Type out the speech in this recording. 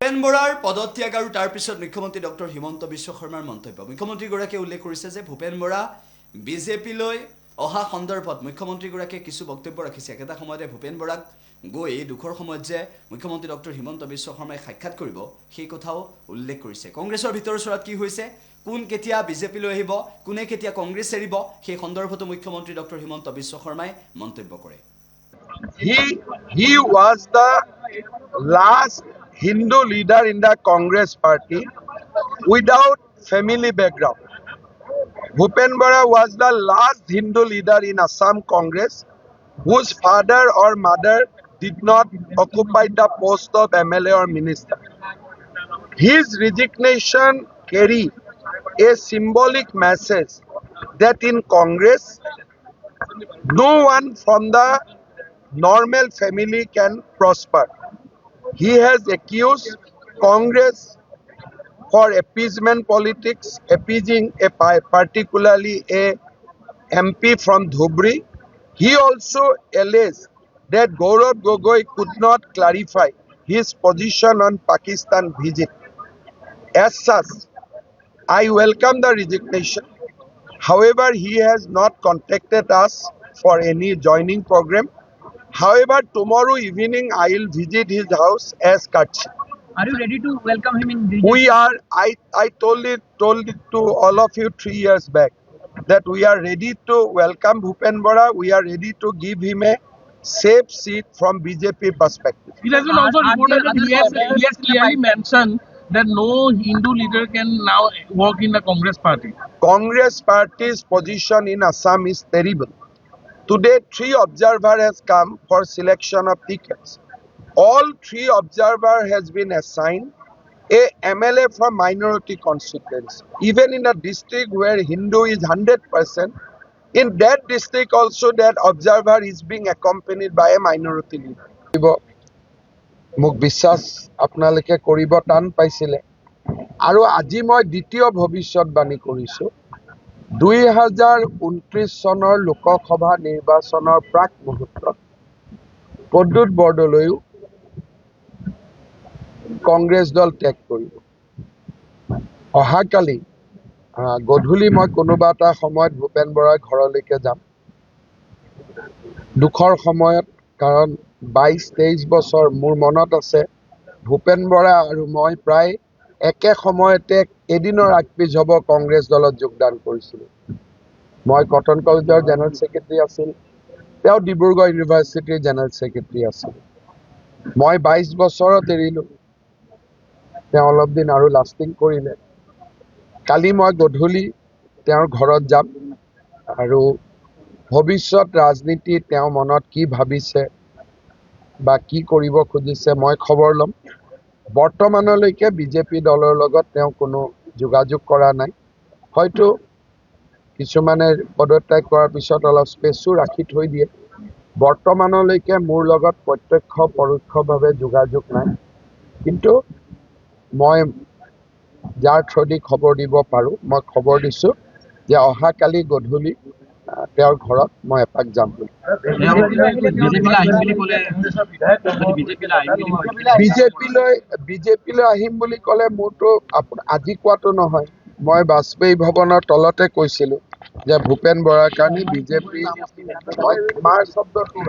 ভূপেন বৰাৰ পদত্যাগ আৰু তাৰ পিছত মুখ্যমন্ত্ৰী ডক্টৰ হিমন্ত বিশ্ব শৰ্মাৰ মন্তব্য মুখ্যমন্ত্ৰীগৰাকীয়ে উল্লেখ কৰিছে যে ভূপেন বৰা বিজেপিলৈ অহা সন্দৰ্ভত মুখ্যমন্ত্ৰীগৰাকীয়ে কিছু বক্তব্য ৰাখিছে এটা সময়তে ভূপেন বৰাক গৈ দুখৰ সময়ত যে মুখ্যমন্ত্ৰী ডক্টৰ হিমন্ত বিশ্ব শৰ্মাই সাক্ষাৎ কৰিব সেই কথাও উল্লেখ কৰিছে কংগ্ৰেছৰ ভিতৰ চৰাত কি হৈছে কোন কেতিয়া বিজেপিলৈ আহিব কোনে কেতিয়া কংগ্ৰেছ এৰিব সেই সন্দৰ্ভতো মুখ্যমন্ত্ৰী ডক্টৰ হিমন্ত বিশ্ব শৰ্মাই মন্তব্য কৰে He was the last Hindu leader in the Congress party without family background. Bhupen Bora was the last Hindu leader in Assam Congress whose father or mother did not occupy the post of MLA or minister. His resignation carried a symbolic message that in Congress, no one from the normal family can prosper. He has accused Congress for appeasement politics, appeasing particularly a MP from Dhubri. He also alleged that Gaurav Gogoi could not clarify his position on Pakistan visit. As such, I welcome the resignation. However, he has not contacted us for any joining program. However, tomorrow evening I will visit his house as courtesy. Are you ready to welcome him in BJP? We are. I told it to all of you 3 years back that we are ready to welcome Bhupen Bora. We are ready to give him a safe seat from BJP perspective. It has been also reported that he has clearly mentioned that no Hindu leader can now work in the Congress party. Congress party's position in Assam is terrible. Today, 3 observers has come for selection of tickets. All 3 observers has been assigned a MLA from minority constituency. Even in a district where Hindu is 100%, in that district also that observer is being accompanied by a minority leader. মোক বিশ্বাস আপোনালোকে কৰিব টান পাইছিলে আৰু আজি মই দ্বিতীয় ভৱিষ্যতবাণী কৰিছোঁ 2029 চনৰ লোকসভা নিৰ্বাচনৰ প্ৰাক মুহূৰ্তত প্ৰদ্যুৎ বৰদলৈও কংগ্ৰেছ দল ত্যাগ কৰিব অহাকালি গধূলি মই কোনোবা এটা সময়ত ভূপেন বৰাৰ ঘৰলৈকে যাম দুখৰ সময়ত কাৰণ 22-23 বছৰ মোৰ মনত আছে ভূপেন বৰা আৰু মই প্ৰায় একে সময়তে এদিনৰ আগপিছ হ'ব কংগ্ৰেছ দলত যোগদান কৰিছিলোঁ মই কটন কলেজৰ জেনেৰেল ছেক্ৰেটাৰী আছিল তেওঁ ডিব্ৰুগড় ইউনিভাৰ্চিটিৰ জেনেৰেল ছেক্ৰেটাৰী আছিল মই 22 বছৰত এৰিলোঁ তেওঁ অলপ দিন আৰু লাষ্টিং কৰিলে কালি মই গধূলি তেওঁৰ ঘৰত যাম আৰু ভৱিষ্যত ৰাজনীতি তেওঁ মনত কি ভাবিছে বা কি কৰিব খুজিছে মই খবৰ ল'ম বৰ্তমানলৈকে বিজেপি দলৰ লগত তেওঁ কোনো যোগাযোগ কৰা নাই হয়তো কিছুমানে পদত্যাগ কৰাৰ পিছত অলপ স্পেচো ৰাখি থৈ দিয়ে বৰ্তমানলৈকে মোৰ লগত প্ৰত্যক্ষ পৰোক্ষভাৱে যোগাযোগ নাই কিন্তু মই যাৰ থ্ৰুদি খবৰ দিব পাৰোঁ মই খবৰ দিছোঁ যে অহাকালি গধূলি তেওঁৰ ঘৰত মই এপাক যাম বিজেপিলৈ আহিম বুলি ক'লে মোৰতো আজি কোৱাটো নহয় মই বাজপেয়ী ভৱনৰ তলতে কৈছিলোঁ যে ভূপেন বৰাৰ কাৰণে বিজেপি মই মাৰ শব্দটো